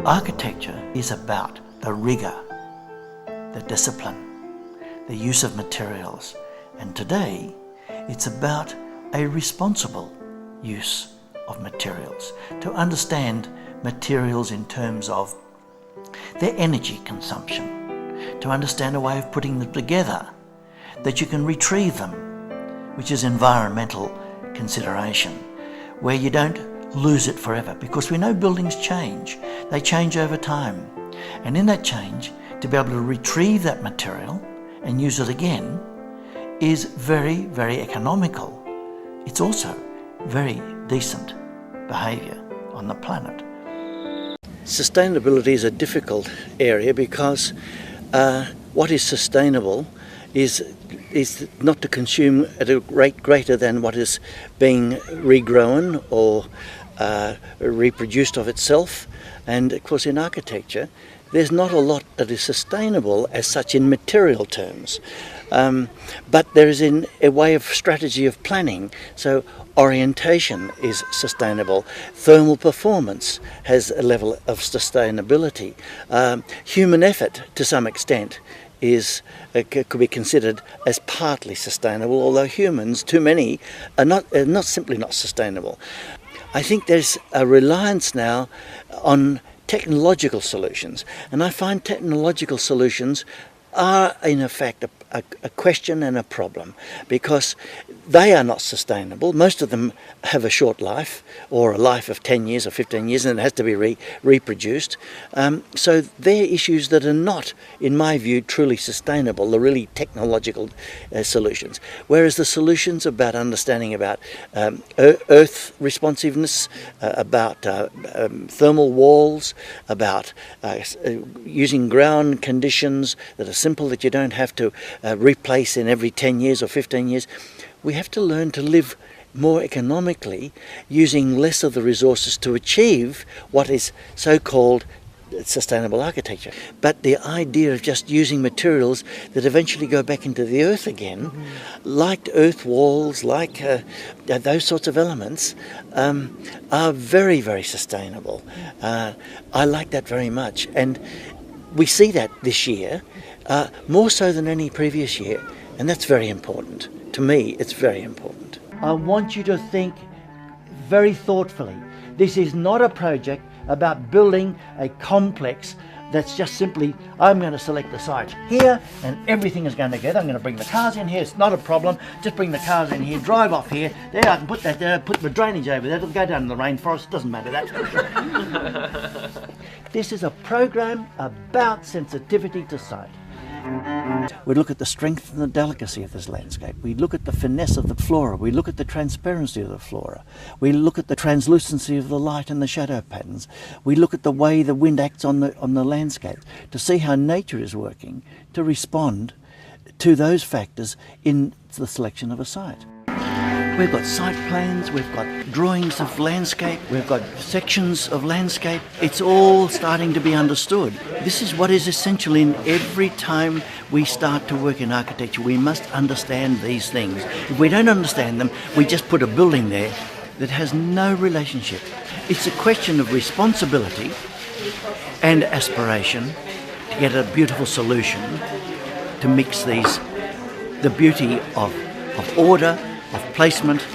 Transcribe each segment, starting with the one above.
Architecture is about the rigour, the discipline, the use of materials, and today it's about a responsible use of materials, to understand materials in terms of their energy consumption, to understand a way of putting them together, that you can retrieve them, which is environmental consideration, where you don't lose it forever, because we know buildings change. They change over time. And in that change, to be able to retrieve that material and use it again is very, very economical. It's also very decent behaviour on the planet. Sustainability is a difficult area because what is sustainable is not to consume at a rate greater than what is being regrown or reproduced of itself. And of course in architecture there's not a lot that is sustainable as such in material terms, but there is in a way of strategy of planning. So orientation is sustainable, thermal performance has a level of sustainability, human effort to some extent could be considered as partly sustainable, although humans, too many, are not simply not sustainable. I think there's a reliance now on technological solutions, and I find technological solutions are in effect a question and a problem, because they are not sustainable. Most of them have a short life, or a life of 10 years or 15 years, and it has to be reproduced. So they're issues that are not, in my view, truly sustainable, the really technological solutions. Whereas the solutions about understanding about earth responsiveness, about thermal walls, about using ground conditions that are simple, that you don't have to replace in every 10 years or 15 years. We have to learn to live more economically, using less of the resources to achieve what is so-called sustainable architecture. But the idea of just using materials that eventually go back into the earth again, like earth walls, like those sorts of elements, are very, very sustainable. I like that very much, and we see that this year, more so than any previous year, and that's very important. To me, it's very important. I want you to think very thoughtfully. This is not a project about building a complex that's just simply, I'm going to select the site here and everything is going together. I'm going to bring the cars in here, it's not a problem. Just bring the cars in here, drive off here. There, I can put that there, put the drainage over there. It'll go down in the rainforest, doesn't matter that. This is a program about sensitivity to site. We look at the strength and the delicacy of this landscape. We look at the finesse of the flora. We look at the transparency of the flora. We look at the translucency of the light and the shadow patterns. We look at the way the wind acts on the landscape to see how nature is working to respond to those factors in the selection of a site. We've got site plans, we've got drawings of landscape, we've got sections of landscape. It's all starting to be understood. This is what is essential in every time we start to work in architecture. We must understand these things. If we don't understand them, we just put a building there that has no relationship. It's a question of responsibility and aspiration to get a beautiful solution to mix the beauty of order, of placement,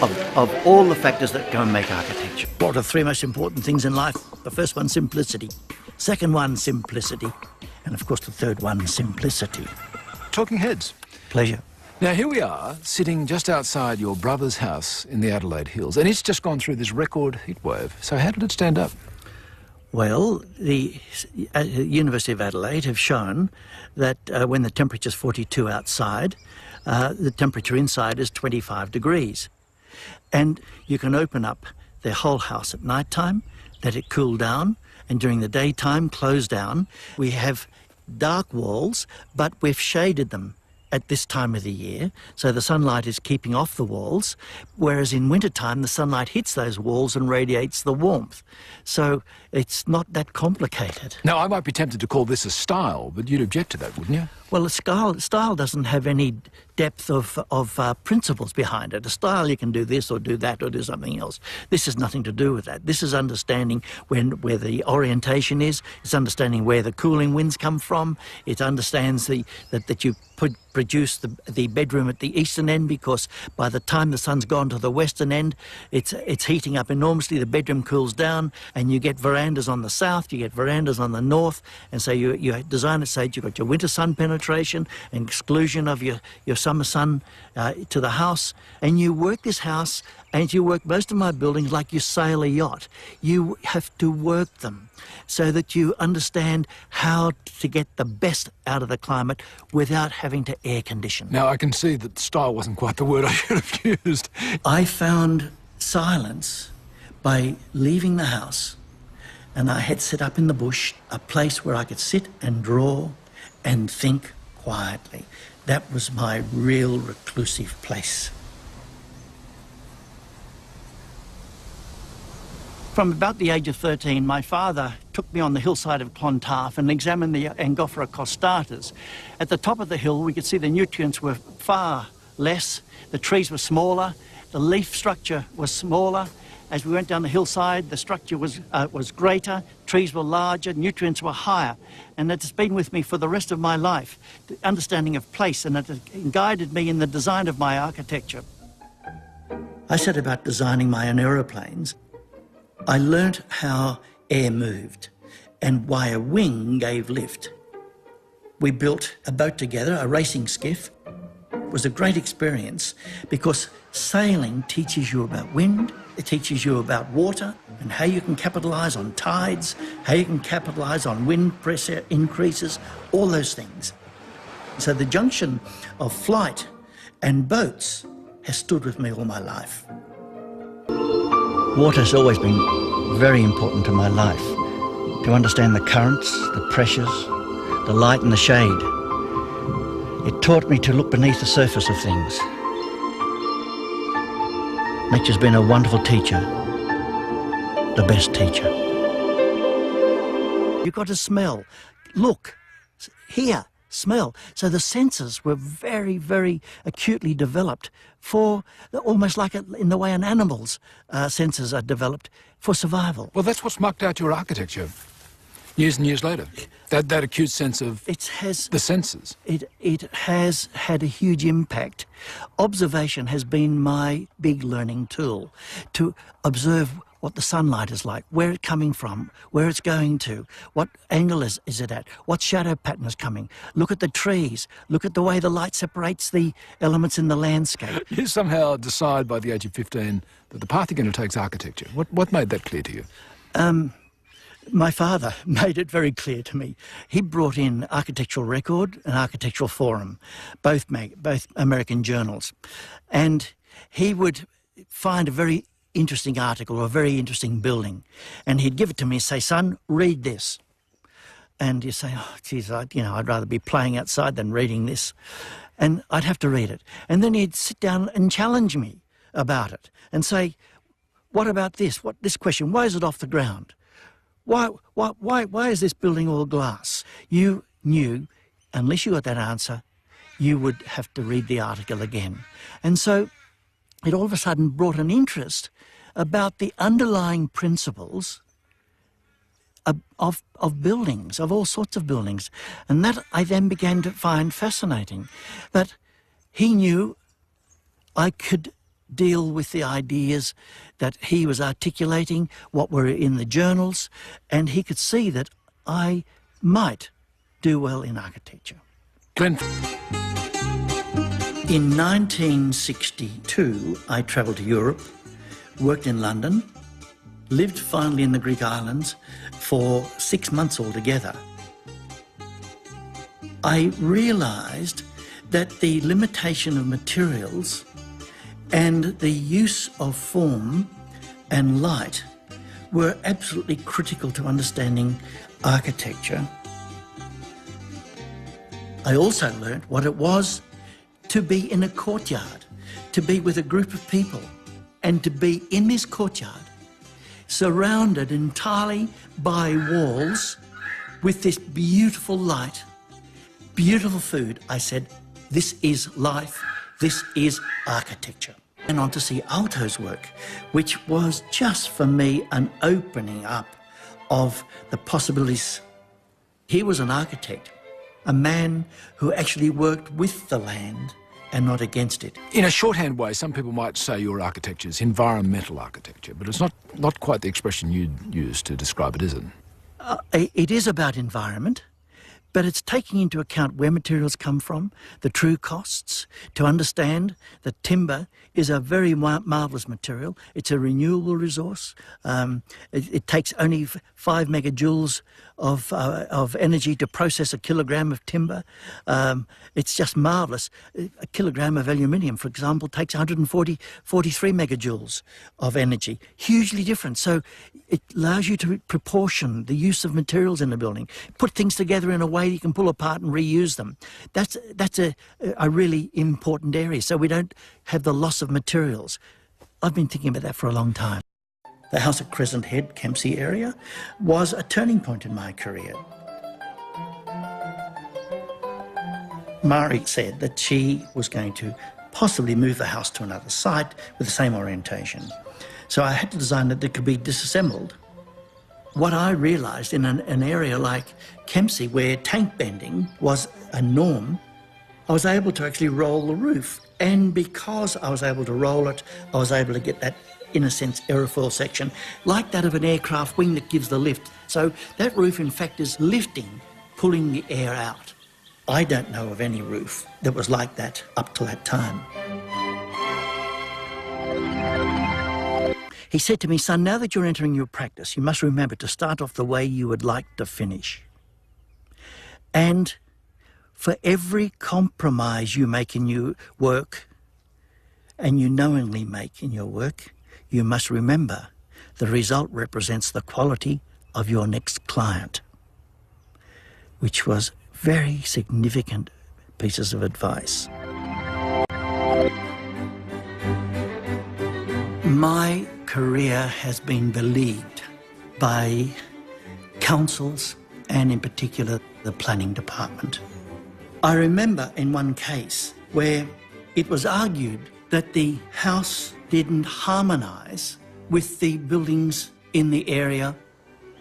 of all the factors that go and make architecture. What are the three most important things in life? The first one, simplicity. Second one, simplicity. And of course the third one, simplicity. Talking heads. Pleasure. Now here we are, sitting just outside your brother's house in the Adelaide Hills, and it's just gone through this record heatwave. So how did it stand up? Well, the University of Adelaide have shown that when the temperature's 42 outside, the temperature inside is 25 degrees. And you can open up the whole house at night time, let it cool down, and during the daytime close down. We have dark walls, but we've shaded them at this time of the year, so the sunlight is keeping off the walls, whereas in wintertime the sunlight hits those walls and radiates the warmth. So it's not that complicated. Now, I might be tempted to call this a style, but you'd object to that, wouldn't you? Well, style doesn't have any depth of principles behind it. A style, you can do this or do that or do something else. This has nothing to do with that. This is understanding where the orientation is. It's understanding where the cooling winds come from. It understands that you produce the bedroom at the eastern end, because by the time the sun's gone to the western end, it's heating up enormously. The bedroom cools down, and you get verandas on the south, you get verandas on the north, and so you design it so you've got your winter sun penetration and exclusion of your summer sun to the house. And you work this house, and you work most of my buildings like you sail a yacht. You have to work them so that you understand how to get the best out of the climate without having to air condition. Now, I can see that style wasn't quite the word I should have used. I found silence by leaving the house, and I had set up in the bush a place where I could sit and draw and think quietly. That was my real reclusive place. From about the age of 13, my father took me on the hillside of Clontarf and examined the Angophora costatas. At the top of the hill, we could see the nutrients were far less, the trees were smaller, the leaf structure was smaller. As we went down the hillside, the structure was greater, trees were larger, nutrients were higher. And it has been with me for the rest of my life, the understanding of place, and it has guided me in the design of my architecture. I set about designing my own aeroplanes. I learnt how air moved and why a wing gave lift. We built a boat together, a racing skiff. It was a great experience because sailing teaches you about wind, it teaches you about water and how you can capitalise on tides, how you can capitalise on wind pressure increases, all those things. So the junction of flight and boats has stood with me all my life. Water has always been very important to my life, to understand the currents, the pressures, the light and the shade. It taught me to look beneath the surface of things. Nature's been a wonderful teacher, the best teacher. You've got to smell, look, hear, smell. So the senses were very, very acutely developed for, almost like in the way an animal's senses are developed for survival. Well, that's what's mucked out your architecture years and years later. That acute sense of the senses. It has had a huge impact. Observation has been my big learning tool, to observe what the sunlight is like, where it's coming from, where it's going to, what angle is it at, what shadow pattern is coming. Look at the trees, look at the way the light separates the elements in the landscape. You somehow decide by the age of 15 that the path you're going to take is architecture. What made that clear to you? My father made it very clear to me. He brought in Architectural Record and Architectural Forum, both American journals, and he would find a very interesting article or a very interesting building, and he'd give it to me and say, "Son, read this." And you say, "Oh, geez, I'd rather be playing outside than reading this." And I'd have to read it. And then he'd sit down and challenge me about it and say, "What about this? This question? Why is it off the ground? Why is this building all glass?" You knew, unless you got that answer, you would have to read the article again. And so it all of a sudden brought an interest about the underlying principles of buildings, of all sorts of buildings. And that I then began to find fascinating, that he knew I could deal with the ideas that he was articulating, what were in the journals, and he could see that I might do well in architecture. Glenn. In 1962, I travelled to Europe, worked in London, lived finally in the Greek islands for 6 months altogether. I realised that the limitation of materials and the use of form and light were absolutely critical to understanding architecture. I also learnt what it was to be in a courtyard, to be with a group of people, and to be in this courtyard, surrounded entirely by walls with this beautiful light, beautiful food. I said, This is life. This is architecture. And on to see Alto's work, which was just for me an opening up of the possibilities. He was an architect, a man who actually worked with the land and not against it. In a shorthand way, some people might say your architecture is environmental architecture, but it's not quite the expression you'd use to describe it, is it? It is about environment, but it's taking into account where materials come from, the true costs, to understand that timber is a very marvellous material. It's a renewable resource. It takes only 5 megajoules of energy to process a kilogram of timber. It's just marvellous. A kilogram of aluminium, for example, takes 43 megajoules of energy. Hugely different. So it allows you to proportion the use of materials in a building, put things together in a way you can pull apart and reuse them. That's a really important area, so we don't have the loss of materials. I've been thinking about that for a long time. The house at Crescent Head, Kempsey area, was a turning point in my career. Mari said that she was going to possibly move the house to another site with the same orientation. So I had to design it that could be disassembled. What I realised in an area like Kempsey, where tank bending was a norm, I was able to actually roll the roof. And because I was able to roll it, I was able to get that, in a sense, aerofoil section, like that of an aircraft wing that gives the lift. So that roof, in fact, is lifting, pulling the air out. I don't know of any roof that was like that up to that time. He said to me, son, now that you're entering your practice, you must remember to start off the way you would like to finish. And for every compromise you make in your work, and you knowingly make in your work, you must remember the result represents the quality of your next client, which was very significant pieces of advice. My career has been beleaguered by councils and in particular the planning department. I remember in one case where it was argued that the house didn't harmonise with the buildings in the area.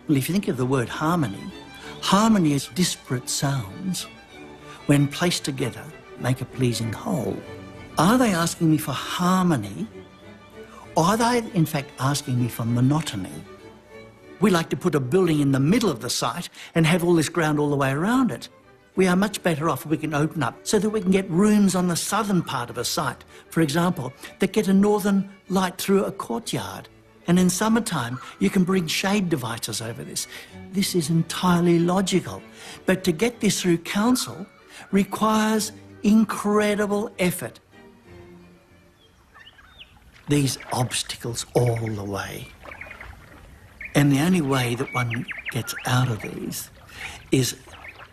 Well, if you think of the word harmony, harmony is disparate sounds when placed together make a pleasing whole. Are they asking me for harmony, or are they in fact asking me for monotony? We like to put a building in the middle of the site and have all this ground all the way around it. We are much better off if we can open up so that we can get rooms on the southern part of a site, for example, that get a northern light through a courtyard. And in summertime, you can bring shade devices over this. This is entirely logical. But to get this through council requires incredible effort. These obstacles all the way. And the only way that one gets out of these is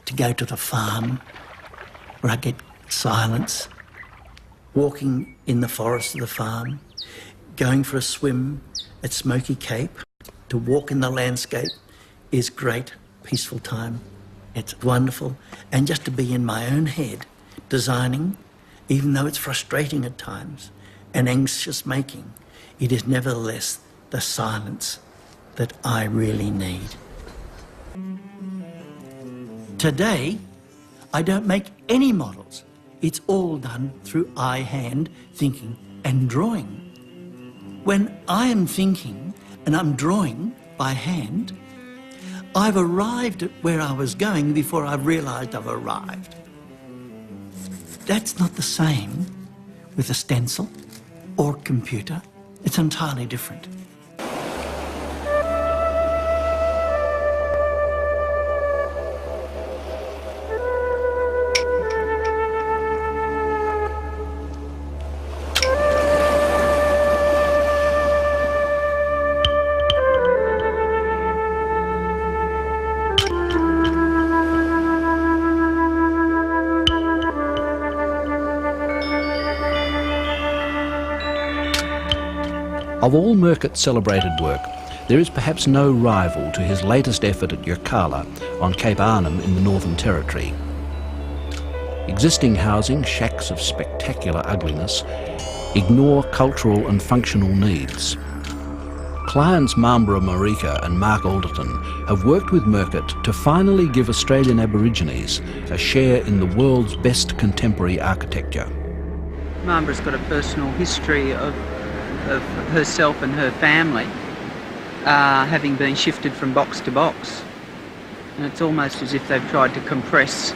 to go to the farm where I get silence, walking in the forest of the farm, going for a swim at Smoky Cape. To walk in the landscape is great, peaceful time. It's wonderful. And just to be in my own head, designing, even though it's frustrating at times and anxious making, it is nevertheless the silence that I really need. Today, I don't make any models. It's all done through eye-hand thinking and drawing. When I am thinking and I'm drawing by hand, I've arrived at where I was going before I've realised I've arrived. That's not the same with a stencil or computer. It's entirely different. Of all Murcutt's celebrated work, there is perhaps no rival to his latest effort at Yirrkala on Cape Arnhem in the Northern Territory. Existing housing, shacks of spectacular ugliness, ignore cultural and functional needs. Clients Mambra Marika and Mark Alderton have worked with Murcutt to finally give Australian Aborigines a share in the world's best contemporary architecture. Mambra's got a personal history of herself and her family having been shifted from box to box. And it's almost as if they've tried to compress,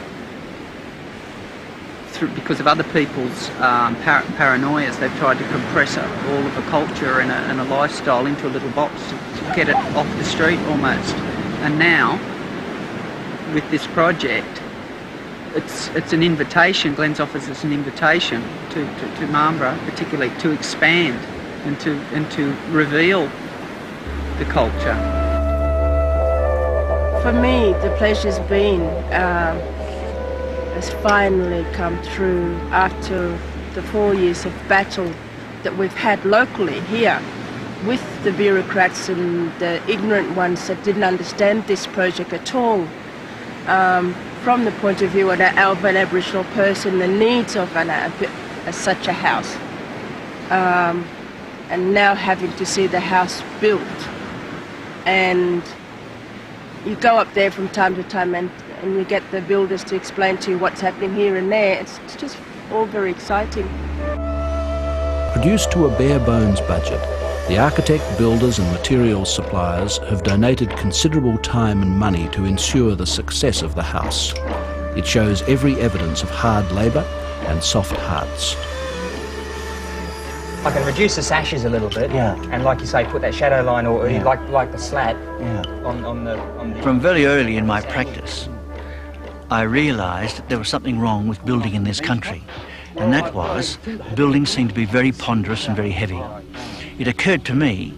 because of other people's paranoias, they've tried to compress all of a culture and a lifestyle into a little box to get it off the street almost. And now, with this project, it's an invitation. Glenn's offers us an invitation to Mambra, particularly to expand and to reveal the culture. For me, the pleasure's been has finally come through after the 4 years of battle that we've had locally here with the bureaucrats and the ignorant ones that didn't understand this project at all. From the point of view of an Aboriginal person, the needs of such a house. And now having to see the house built. And you go up there from time to time and you get the builders to explain to you what's happening here and there. It's just all very exciting. Produced to a bare bones budget, the architect, builders and materials suppliers have donated considerable time and money to ensure the success of the house. It shows every evidence of hard labour and soft hearts. I can reduce the sashes a little bit, and like you say, put that shadow line or like the slat on the. From very early in my practice, I realised that there was something wrong with building in this country, and that was buildings seemed to be very ponderous and very heavy. It occurred to me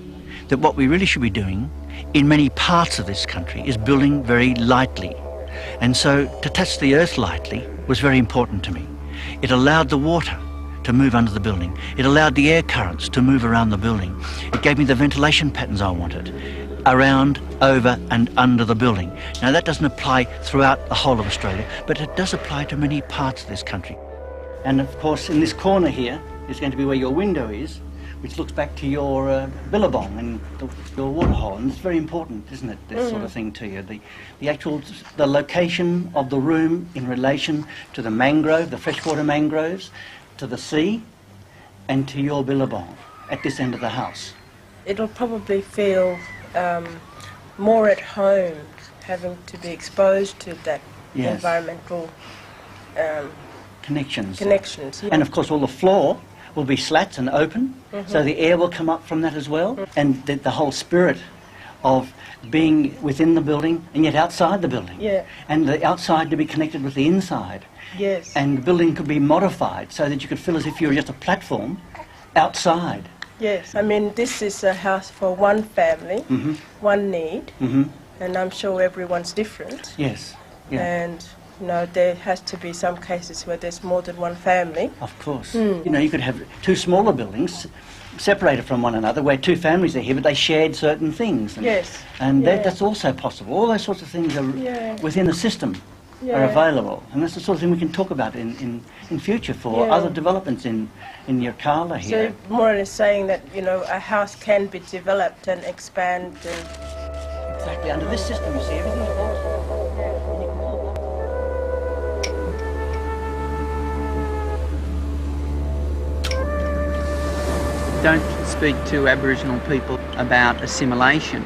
that what we really should be doing in many parts of this country is building very lightly, and so to touch the earth lightly was very important to me. It allowed the water to move under the building. It allowed the air currents to move around the building. It gave me the ventilation patterns I wanted, around, over and under the building. Now that doesn't apply throughout the whole of Australia, but it does apply to many parts of this country. And of course in this corner here is going to be where your window is, which looks back to your billabong and your water hole. And it's very important, isn't it, this sort of thing to you? The location of the room in relation to the mangrove, the freshwater mangroves, to the sea and to your billabong at this end of the house. It'll probably feel more at home having to be exposed to that environmental connections. Yeah. And of course all the floor will be slats and open, so the air will come up from that as well. And the whole spirit of being within the building and yet outside the building. And the outside to be connected with the inside. And the building could be modified so that you could feel as if you were just a platform outside. I mean, this is a house for one family, one need, and I'm sure everyone's different. And, you know, there has to be some cases where there's more than one family. Of course. You know, you could have two smaller buildings separated from one another where two families are here, but they shared certain things. And that's also possible. All those sorts of things are within the system. Are available, and that's the sort of thing we can talk about in future for other developments in Yirrkala here. So more or less saying that, you know, a house can be developed and expand. Exactly, under this system you see everything. Don't speak to Aboriginal people about assimilation.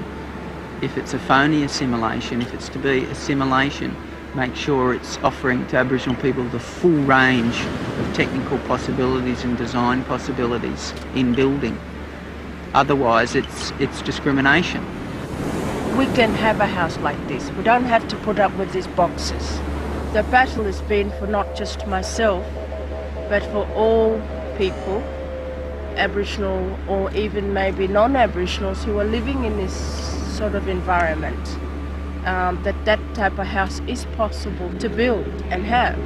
If it's a phony assimilation, if it's to be assimilation, make sure it's offering to Aboriginal people the full range of technical possibilities and design possibilities in building. Otherwise, it's discrimination. We can have a house like this. We don't have to put up with these boxes. The battle has been for not just myself, but for all people, Aboriginal or even maybe non-Aboriginals who are living in this sort of environment. That type of house is possible to build and have.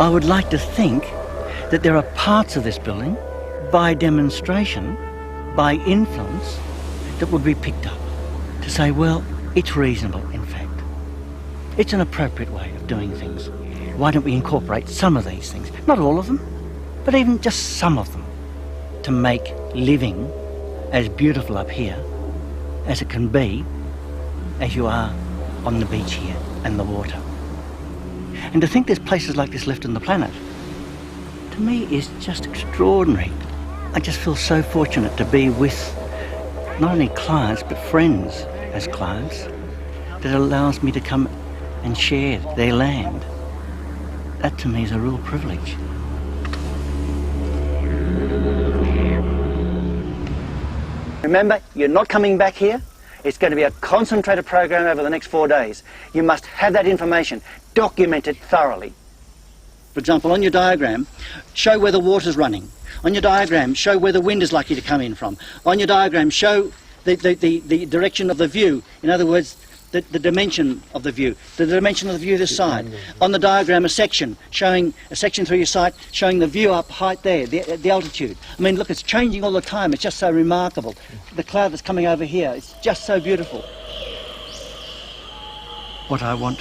I would like to think that there are parts of this building, by demonstration, by influence, that would be picked up to say, well, it's reasonable, in fact. It's an appropriate way of doing things. Why don't we incorporate some of these things? Not all of them, but even just some of them, to make living as beautiful up here as it can be as you are on the beach here and the water. And to think there's places like this left on the planet, to me is just extraordinary. I just feel so fortunate to be with not only clients but friends as clients that allows me to come and share their land. That to me is a real privilege. Remember, you're not coming back here. It's going to be a concentrated program over the next 4 days. You must have that information, document it thoroughly. For example, on your diagram, show where the water's running. On your diagram, show where the wind is likely to come in from. On your diagram, show the direction of the view. In other words, the dimension of the view, the dimension of the view this side. On the diagram, a section through your sight, showing the view up height there, the altitude. I mean, look, it's changing all the time. It's just so remarkable. The cloud that's coming over here, it's just so beautiful. What I want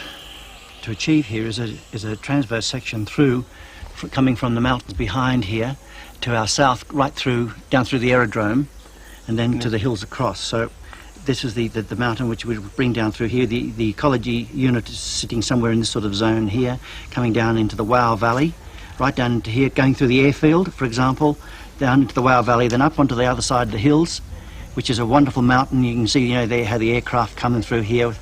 to achieve here is a transverse section through, coming from the mountains behind here to our south, right through, down through the aerodrome, and then to the hills across. So this is the mountain which we bring down through here. The ecology unit is sitting somewhere in this sort of zone here, coming down into the Wow Valley, right down into here, going through the airfield, for example, down into the Wow Valley, then up onto the other side of the hills, which is a wonderful mountain. You can see, you know, there how the aircraft coming through here,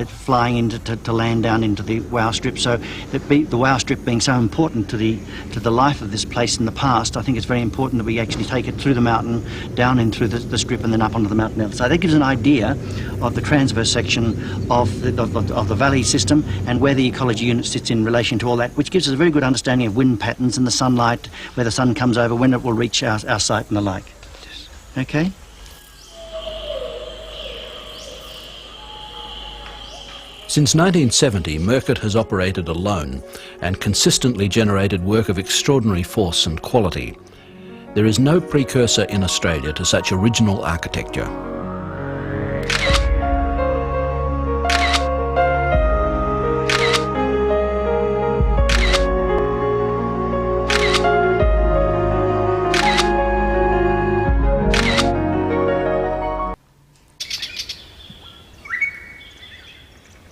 flying into to land down into the Wow Strip. So the Wow Strip being so important to the life of this place in the past, I think it's very important that we actually take it through the mountain, down in through the strip, and then up onto the mountain outside. That gives an idea of the transverse section of the valley system and where the ecology unit sits in relation to all that, which gives us a very good understanding of wind patterns and the sunlight, where the sun comes over, when it will reach our site and the like. Okay? Since 1970, Murcutt has operated alone and consistently generated work of extraordinary force and quality. There is no precursor in Australia to such original architecture.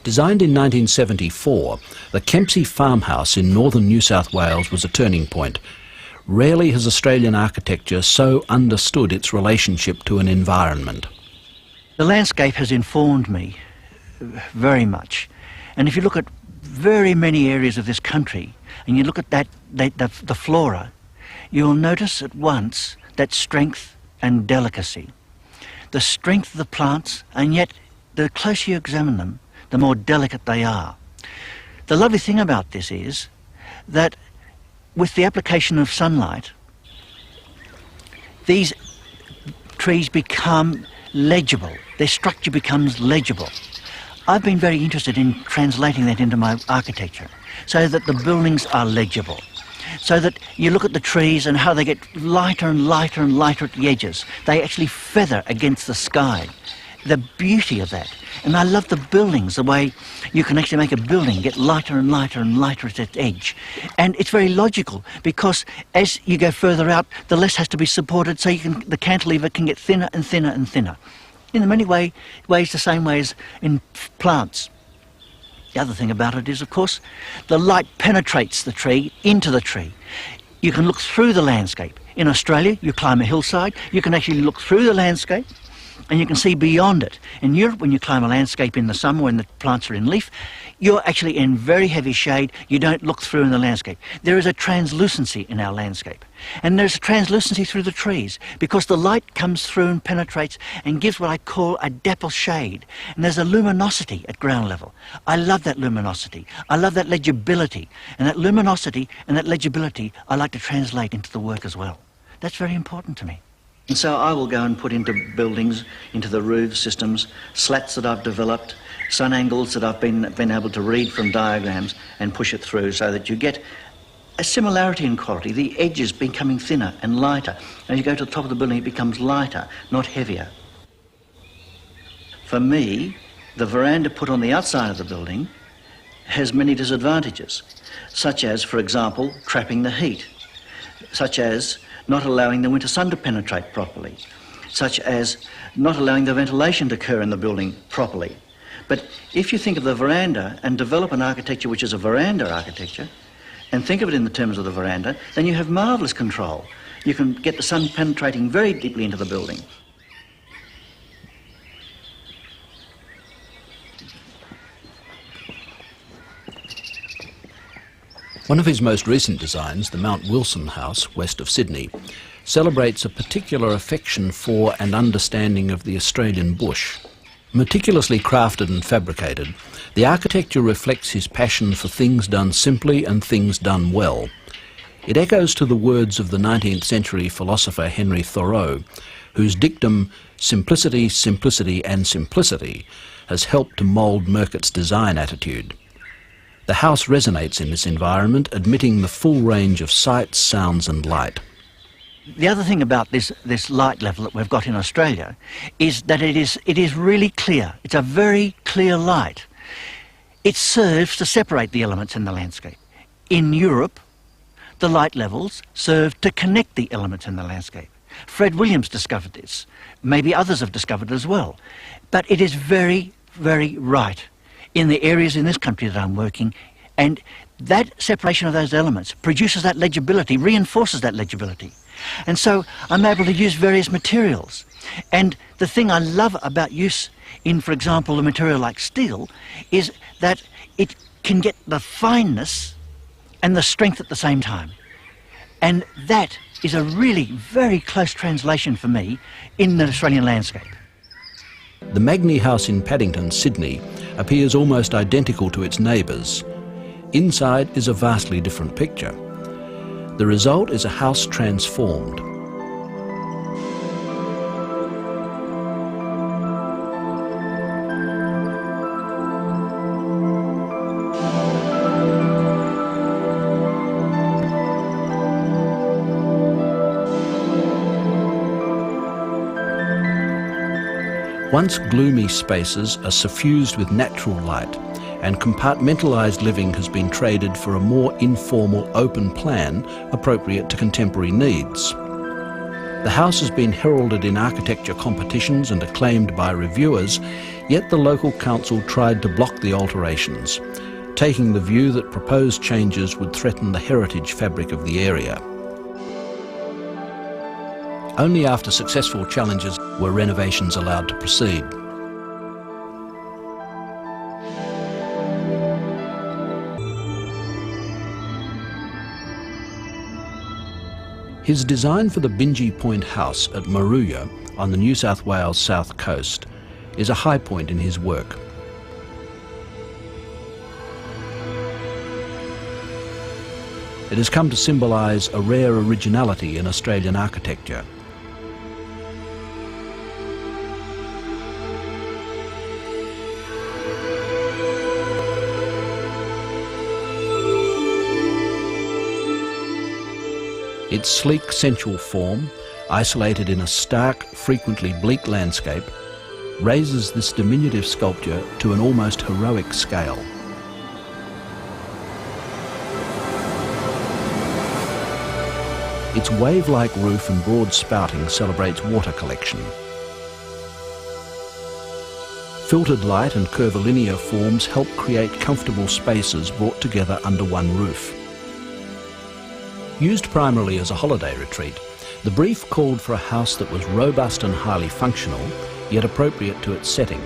Designed in 1974, the Kempsey farmhouse in northern New South Wales was a turning point. Rarely has Australian architecture so understood its relationship to an environment. The landscape has informed me very much. And if you look at very many areas of this country, and you look at the flora, you'll notice at once that strength and delicacy. The strength of the plants, and yet the closer you examine them, the more delicate they are. The lovely thing about this is that with the application of sunlight, these trees become legible. Their structure becomes legible. I've been very interested in translating that into my architecture so that the buildings are legible, so that you look at the trees and how they get lighter and lighter and lighter at the edges. They actually feather against the sky. The beauty of that. And I love the buildings, the way you can actually make a building get lighter and lighter and lighter at its edge. And it's very logical, because as you go further out, the less has to be supported, so the cantilever can get thinner and thinner and thinner. In many ways the same way as in plants. The other thing about it is, of course, the light penetrates the tree into the tree. You can look through the landscape. In Australia, you climb a hillside, you can actually look through the landscape, and you can see beyond it. In Europe, when you climb a landscape in the summer when the plants are in leaf, you're actually in very heavy shade. You don't look through in the landscape. There is a translucency in our landscape. And there's a translucency through the trees, because the light comes through and penetrates and gives what I call a dapple shade. And there's a luminosity at ground level. I love that luminosity. I love that legibility. And that luminosity and that legibility I like to translate into the work as well. That's very important to me. And so I will go and put into buildings, into the roof systems, slats that I've developed, sun angles that I've been able to read from diagrams, and push it through so that you get a similarity in quality. The edges becoming thinner and lighter. As you go to the top of the building, it becomes lighter, not heavier. For me, the veranda put on the outside of the building has many disadvantages, such as, for example, trapping the heat, such as not allowing the winter sun to penetrate properly, such as not allowing the ventilation to occur in the building properly. But if you think of the veranda and develop an architecture which is a veranda architecture, and think of it in the terms of the veranda, then you have marvellous control. You can get the sun penetrating very deeply into the building. One of his most recent designs, the Mount Wilson House, west of Sydney, celebrates a particular affection for and understanding of the Australian bush. Meticulously crafted and fabricated, the architecture reflects his passion for things done simply and things done well. It echoes to the words of the 19th century philosopher Henry Thoreau, whose dictum, "Simplicity, simplicity and simplicity," has helped to mould Murcutt's design attitude. The house resonates in this environment, admitting the full range of sights, sounds and light. The other thing about this light level that we've got in Australia is that it is really clear. It's a very clear light. It serves to separate the elements in the landscape. In Europe, the light levels serve to connect the elements in the landscape. Fred Williams discovered this. Maybe others have discovered it as well. But it is very, very right in the areas in this country that I'm working, and that separation of those elements produces that legibility, reinforces that legibility. And so I'm able to use various materials. And the thing I love about use in, for example, a material like steel, is that it can get the fineness and the strength at the same time. And that is a really very close translation for me in the Australian landscape. The Magni House in Paddington, Sydney, appears almost identical to its neighbours. Inside is a vastly different picture. The result is a house transformed. Once gloomy spaces are suffused with natural light, and compartmentalised living has been traded for a more informal, open plan appropriate to contemporary needs. The house has been heralded in architecture competitions and acclaimed by reviewers, yet the local council tried to block the alterations, taking the view that proposed changes would threaten the heritage fabric of the area. Only after successful challenges were renovations allowed to proceed. His design for the Bingie Point House at Moruya on the New South Wales south coast is a high point in his work. It has come to symbolise a rare originality in Australian architecture. Its sleek, sensual form, isolated in a stark, frequently bleak landscape, raises this diminutive sculpture to an almost heroic scale. Its wave-like roof and broad spouting celebrates water collection. Filtered light and curvilinear forms help create comfortable spaces brought together under one roof. Used primarily as a holiday retreat, the brief called for a house that was robust and highly functional, yet appropriate to its setting.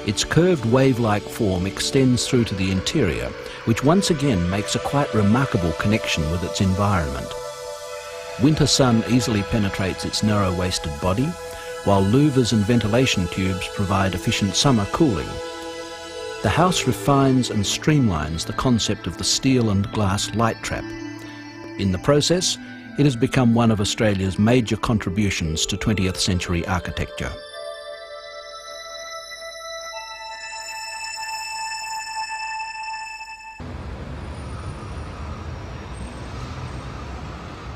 Its curved wave-like form extends through to the interior, which once again makes a quite remarkable connection with its environment. Winter sun easily penetrates its narrow-waisted body, while louvers and ventilation tubes provide efficient summer cooling. The house refines and streamlines the concept of the steel and glass light trap. In the process, it has become one of Australia's major contributions to 20th century architecture.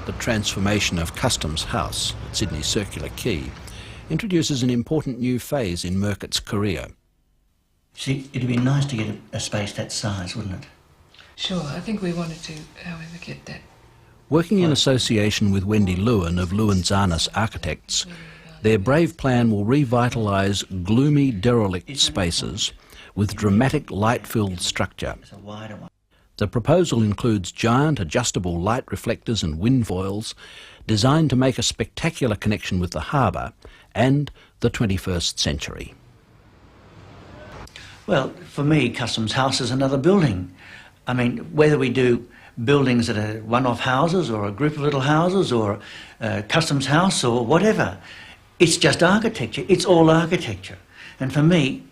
The transformation of Customs House at Sydney's Circular Quay introduces an important new phase in Murcutt's career. See, it'd be nice to get a space that size, wouldn't it? Sure, I think we wanted to, however, get that. Working in association with Wendy Lewin of Lewin Zarnis Architects, their brave plan will revitalise gloomy, derelict spaces with dramatic light-filled structure. The proposal includes giant adjustable light reflectors and wind foils designed to make a spectacular connection with the harbour and the 21st century. Well, for me, Customs House is another building. I mean, whether we do buildings that are one-off houses or a group of little houses or Customs House or whatever, it's just architecture. It's all architecture. And for me,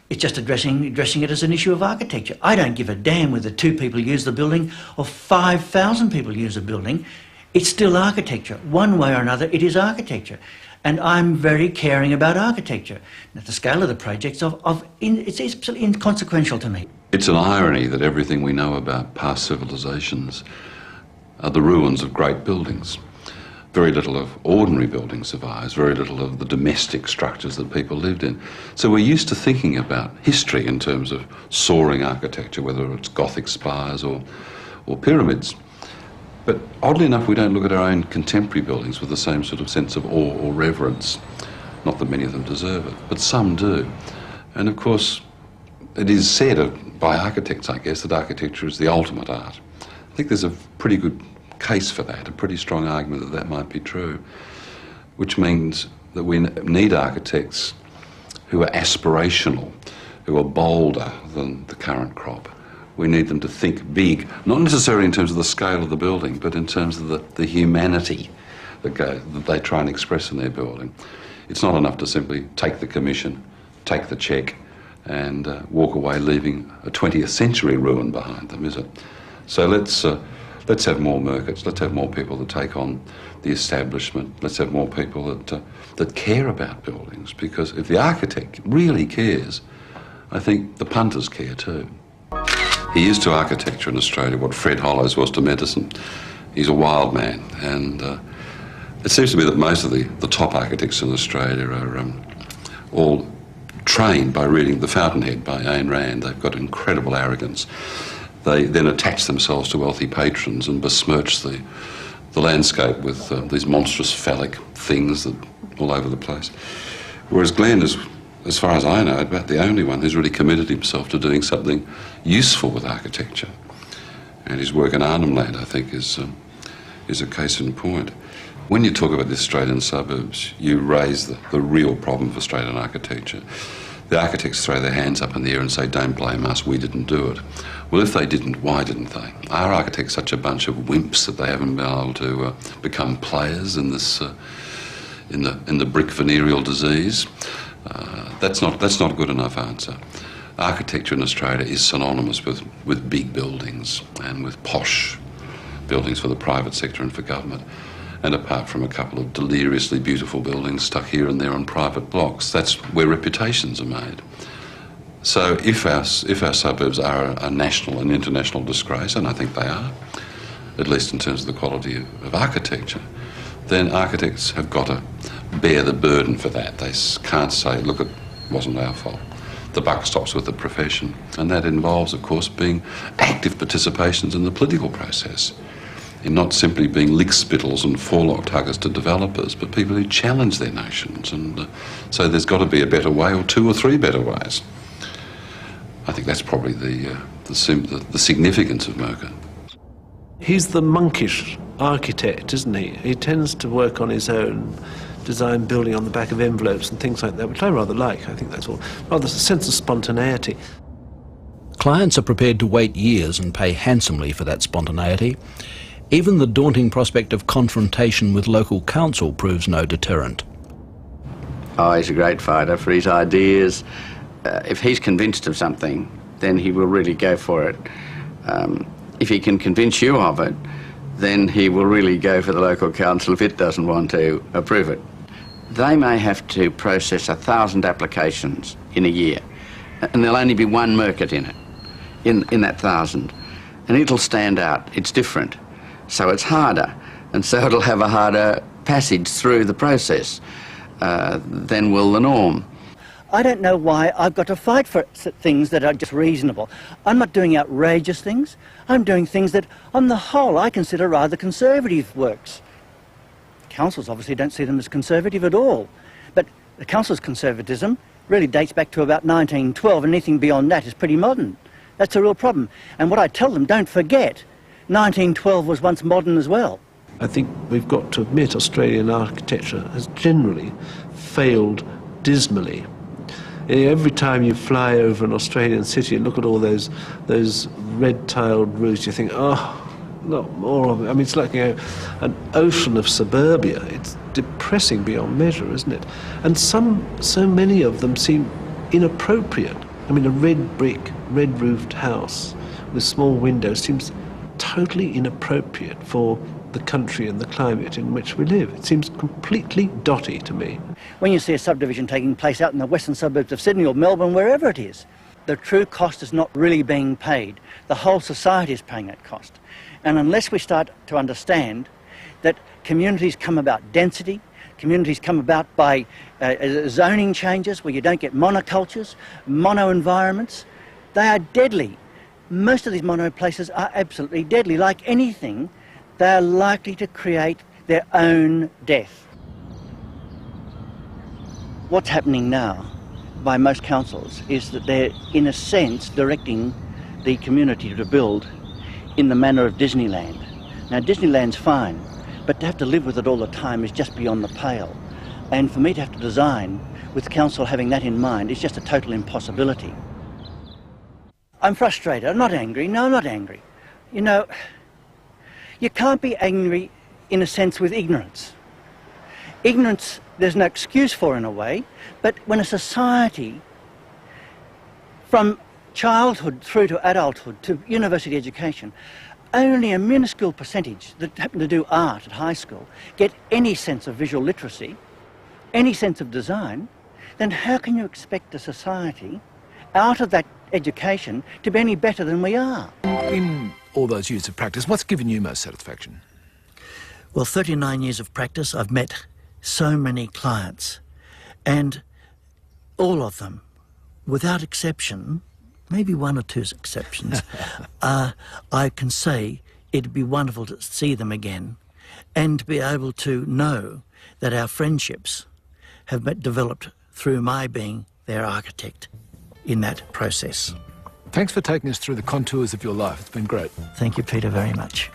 it's just addressing it as an issue of architecture. I don't give a damn whether 2 people use the building or 5,000 people use the building. It's still architecture. One way or another, it is architecture. And I'm very caring about architecture. At the scale of the projects, it's absolutely inconsequential to me. It's an irony that everything we know about past civilisations are the ruins of great buildings. Very little of ordinary buildings survives, very little of the domestic structures that people lived in. So we're used to thinking about history in terms of soaring architecture, whether it's Gothic spires or pyramids. But oddly enough, we don't look at our own contemporary buildings with the same sort of sense of awe or reverence. Not that many of them deserve it, but some do. And of course, it is said by architects, I guess, that architecture is the ultimate art. I think there's a pretty good case for that, a pretty strong argument that that might be true, which means that we need architects who are aspirational, who are bolder than the current crop. We need them to think big, not necessarily in terms of the scale of the building, but in terms of the humanity that they try and express in their building. It's not enough to simply take the commission, take the cheque, and walk away leaving a 20th century ruin behind them, is it? So let's have more Murcutts, let's have more people that take on the establishment, let's have more people that care about buildings, because if the architect really cares, I think the punters care too. He is to architecture in Australia what Fred Hollows was to medicine. He's a wild man, and it seems to me that most of the top architects in Australia are all trained by reading The Fountainhead by Ayn Rand. They've got incredible arrogance. They then attach themselves to wealthy patrons and besmirch the landscape with these monstrous phallic things that all over the place. Whereas Glenn is, as far as I know, about the only one who's really committed himself to doing something useful with architecture. And his work in Arnhem Land, I think, is a case in point. When you talk about the Australian suburbs, you raise the real problem of Australian architecture. The architects throw their hands up in the air and say, don't blame us, we didn't do it. Well, if they didn't, why didn't they? Are architects such a bunch of wimps that they haven't been able to become players in this, in the brick venereal disease? That's not a good enough answer. Architecture in Australia is synonymous with big buildings and with posh buildings for the private sector and for government. And apart from a couple of deliriously beautiful buildings stuck here and there on private blocks, that's where reputations are made. So if our suburbs are a national and international disgrace, and I think they are, at least in terms of the quality of architecture, then architects have got to bear the burden for that. They can't say, look, it wasn't our fault. The buck stops with the profession. And that involves, of course, being active participations in the political process, in not simply being lickspittles and forelock tuggers to developers, but people who challenge their notions. And so there's got to be a better way, or 2 or 3 better ways. I think that's probably the significance of Murcutt. He's the monkish architect, isn't he? He tends to work on his own, design building on the back of envelopes and things like that, which I rather like. I think that's all. Rather a sense of spontaneity. Clients are prepared to wait years and pay handsomely for that spontaneity. Even the daunting prospect of confrontation with local council proves no deterrent. Oh, he's a great fighter for his ideas. If he's convinced of something, then he will really go for it. If he can convince you of it, then he will really go for the local council if it doesn't want to approve it. They may have to process 1,000 applications in a year, and there'll only be one Murcutt in it, in that 1,000. And it'll stand out, it's different. So it's harder, and so it'll have a harder passage through the process than will the norm. I don't know why I've got to fight for things that are just reasonable. I'm not doing outrageous things. I'm doing things that, on the whole, I consider rather conservative works. Councils obviously don't see them as conservative at all. But the council's conservatism really dates back to about 1912, and anything beyond that is pretty modern. That's a real problem. And what I tell them, don't forget, 1912 was once modern as well. I think we've got to admit Australian architecture has generally failed dismally. Every time you fly over an Australian city and look at all those red-tiled roofs, you think, oh, not more of it. I mean, it's like, you know, an ocean of suburbia. It's depressing beyond measure, isn't it? And so many of them seem inappropriate. I mean, a red brick, red-roofed house with small windows seems totally inappropriate for the country and the climate in which we live. It seems completely dotty to me. When you see a subdivision taking place out in the western suburbs of Sydney or Melbourne, wherever it is, the true cost is not really being paid. The whole society is paying that cost. And unless we start to understand that communities come about density, communities come about by zoning changes where you don't get monocultures, mono-environments, they are deadly. Most of these mono places are absolutely deadly. Like anything, they are likely to create their own death. What's happening now by most councils is that they're, in a sense, directing the community to build in the manner of Disneyland. Now, Disneyland's fine, but to have to live with it all the time is just beyond the pale. And for me to have to design with council having that in mind is just a total impossibility. I'm frustrated. I'm not angry. No, I'm not angry. You know, you can't be angry, in a sense, with ignorance. Ignorance, there's no excuse for in a way, but when a society, from childhood through to adulthood to university education, only a minuscule percentage that happen to do art at high school get any sense of visual literacy, any sense of design, then how can you expect a society out of that education to be any better than we are? In all those years of practice, what's given you most satisfaction? Well, 39 years of practice, I've met so many clients, and all of them, without exception, maybe one or two exceptions, I can say it'd be wonderful to see them again and to be able to know that our friendships have been developed through my being their architect in that process. Thanks for taking us through the contours of your life. It's been great. Thank you, Peter, very much.